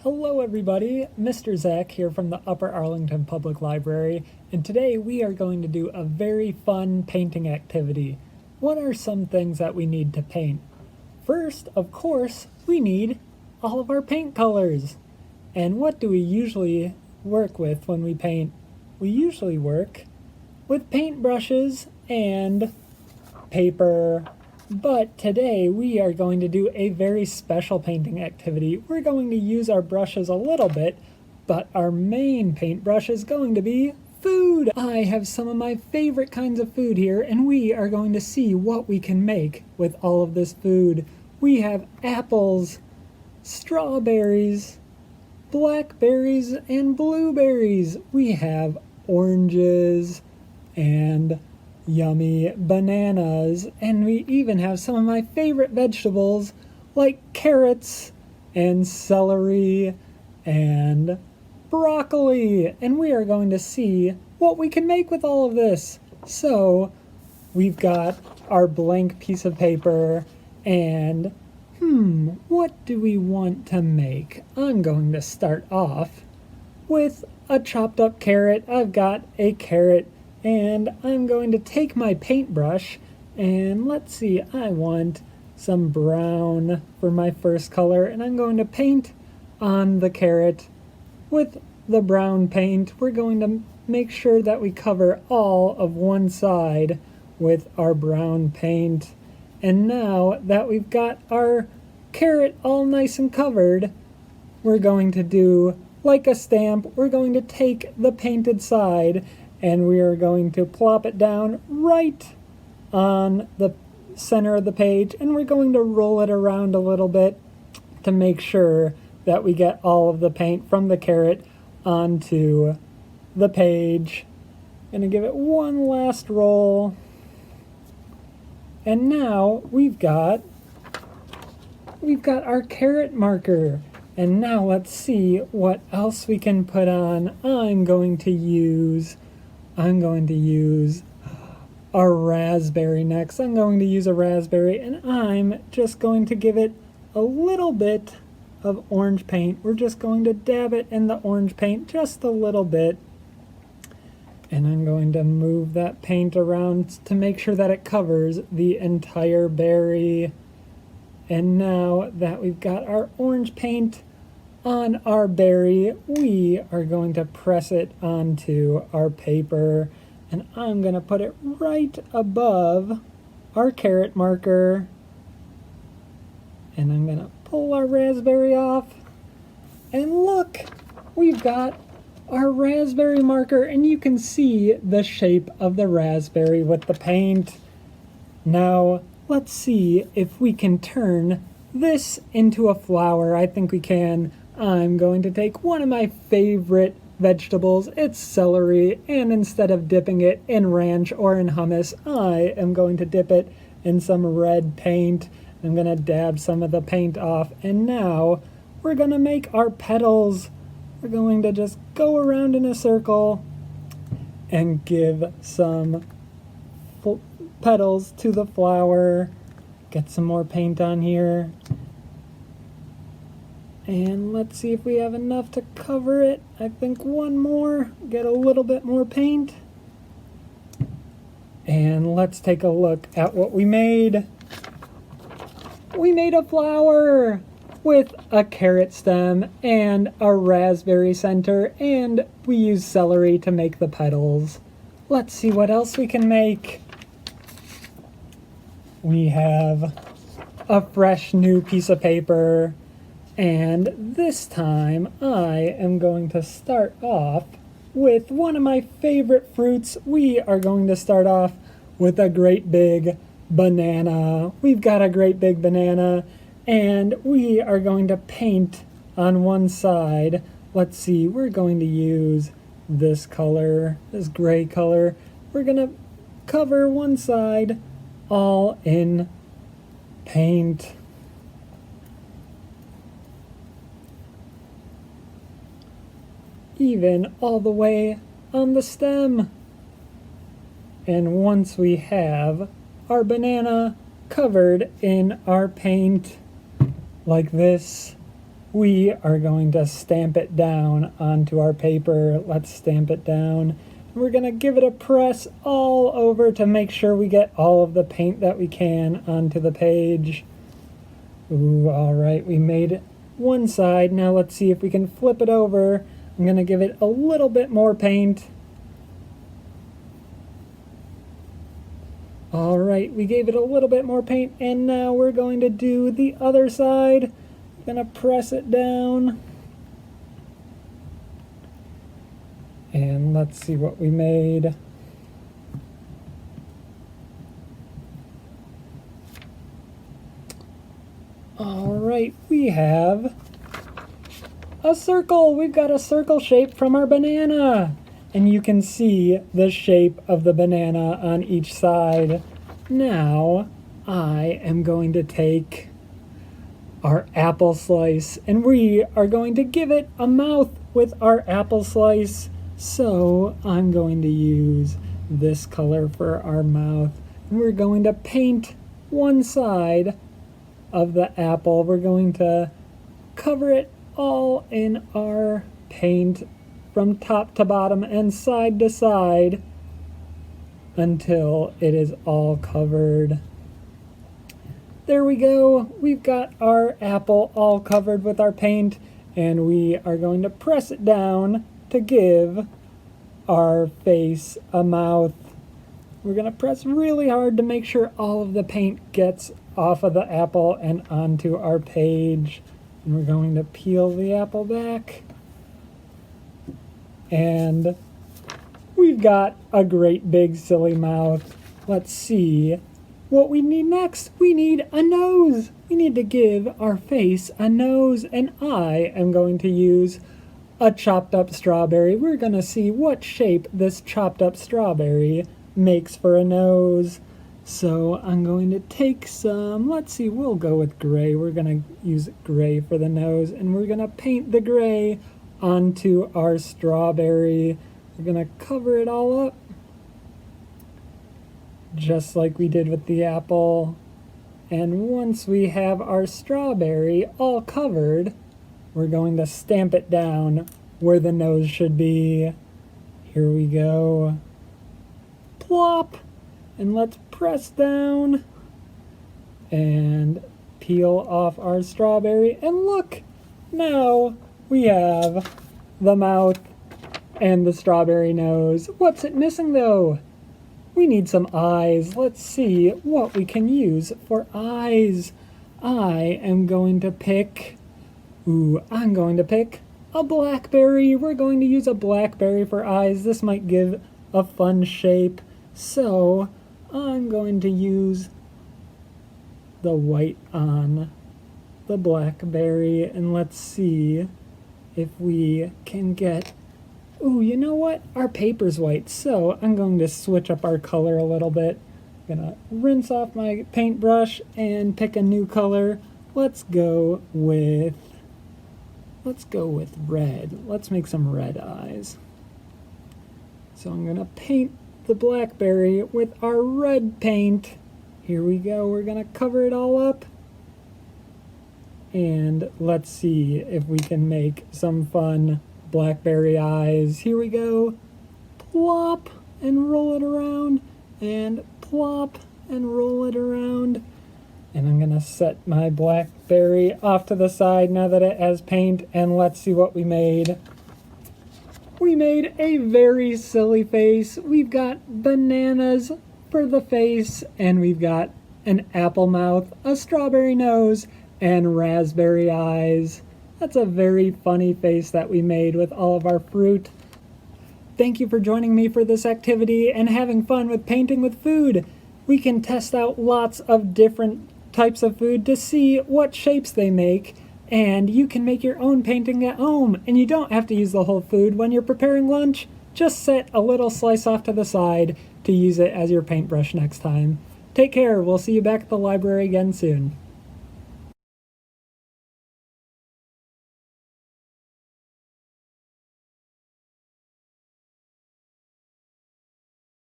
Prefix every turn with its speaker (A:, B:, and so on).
A: Hello everybody, Mr. Zach here from the Upper Arlington Public Library, and today we are going to do a very fun painting activity. What are some things that we need to paint? First, of course, we need all of our paint colors. And what do we usually work with when we paint? We usually work with paintbrushes and paper. But today we are going to do a very special painting activity. We're going to use our brushes a little bit, but our main paintbrush is going to be food. I have some of my favorite kinds of food here, and we are going to see what we can make with all of this food. We have apples, strawberries, blackberries, and blueberries. We have oranges and yummy bananas, and we even have some of my favorite vegetables like carrots and celery and broccoli, and we are going to see what we can make with all of this. So we've got our blank piece of paper, and what do we want to make? I'm going to start off with a chopped up carrot. I've got a carrot, and I'm going to take my paintbrush, and let's see, I want some brown for my first color, and I'm going to paint on the carrot with the brown paint. We're going to make sure that we cover all of one side with our brown paint. And now that we've got our carrot all nice and covered, we're going to do like a stamp. We're going to take the painted side and we are going to plop it down right on the center of the page, and we're going to roll it around a little bit to make sure that we get all of the paint from the carrot onto the page. Gonna give it one last roll. And now we've got our carrot marker. And now let's see what else we can put on. I'm going to use a raspberry next. I'm going to use a raspberry, and I'm just going to give it a little bit of orange paint. We're just going to dab it in the orange paint just a little bit. And I'm going to move that paint around to make sure that it covers the entire berry. And now that we've got our orange paint on our berry, we are going to press it onto our paper, and I'm going to put it right above our carrot marker, and I'm going to pull our raspberry off, and look, we've got our raspberry marker, and you can see the shape of the raspberry with the paint. Now let's see if we can turn this into a flower. I think we can. I'm going to take one of my favorite vegetables, it's celery, and instead of dipping it in ranch or in hummus, I am going to dip it in some red paint. I'm going to dab some of the paint off, and now we're going to make our petals. We're going to just go around in a circle and give some petals to the flower. Get some more paint on here. And let's see if we have enough to cover it. I think one more, get a little bit more paint. And let's take a look at what we made. We made a flower with a carrot stem and a raspberry center, and we used celery to make the petals. Let's see what else we can make. We have a fresh new piece of paper. And this time I am going to start off with one of my favorite fruits. We are going to start off with a great big banana. We've got a great big banana, and we are going to paint on one side. Let's see, we're going to use this color, this gray color. We're going to cover one side all in paint. Even all the way on the stem. And once we have our banana covered in our paint like this, we are going to stamp it down onto our paper. Let's stamp it down. We're going to give it a press all over to make sure we get all of the paint that we can onto the page. Ooh, all right, we made it one side. Now let's see if we can flip it over. I'm going to give it a little bit more paint. All right, we gave it a little bit more paint, and now we're going to do the other side. I'm going to press it down. And let's see what we made. All right, we have a circle. We've got a circle shape from our banana. And you can see the shape of the banana on each side. Now, I am going to take our apple slice, and we are going to give it a mouth with our apple slice. So, I'm going to use this color for our mouth. And we're going to paint one side of the apple. We're going to cover it all in our paint from top to bottom and side to side until it is all covered. There we go. We've got our apple all covered with our paint, and we are going to press it down to give our face a mouth. We're going to press really hard to make sure all of the paint gets off of the apple and onto our page. And we're going to peel the apple back. And we've got a great big silly mouth. Let's see what we need next. We need a nose. We need to give our face a nose, and I am going to use a chopped up strawberry. We're going to see what shape this chopped up strawberry makes for a nose. So I'm going to take some, let's see, we'll go with gray. We're going to use gray for the nose, and we're going to paint the gray onto our strawberry. We're going to cover it all up, just like we did with the apple. And once we have our strawberry all covered, we're going to stamp it down where the nose should be. Here we go. Plop! And let's press down and peel off our strawberry. And look, now we have the mouth and the strawberry nose. What's it missing though? We need some eyes. Let's see what we can use for eyes. I am going to pick, I'm going to pick a blackberry. We're going to use a blackberry for eyes. This might give a fun shape. So I'm going to use the white on the blackberry, and let's see if we can get, you know what? Our paper's white, so I'm going to switch up our color a little bit. I'm gonna rinse off my paintbrush and pick a new color. Let's go with red. Let's make some red eyes. So I'm gonna paint the blackberry with our red paint. Here we go. We're gonna cover it all up. And let's see if we can make some fun blackberry eyes. Here we go. Plop and roll it around, and plop and roll it around. And I'm gonna set my blackberry off to the side now that it has paint, and let's see what we made. We made a very silly face. We've got bananas for the face, and we've got an apple mouth, a strawberry nose, and raspberry eyes. That's a very funny face that we made with all of our fruit. Thank you for joining me for this activity and having fun with painting with food. We can test out lots of different types of food to see what shapes they make, and you can make your own painting at home, and you don't have to use the whole food when you're preparing lunch. Just set a little slice off to the side to use it as your paintbrush next time. Take care. We'll see you back at the library again soon.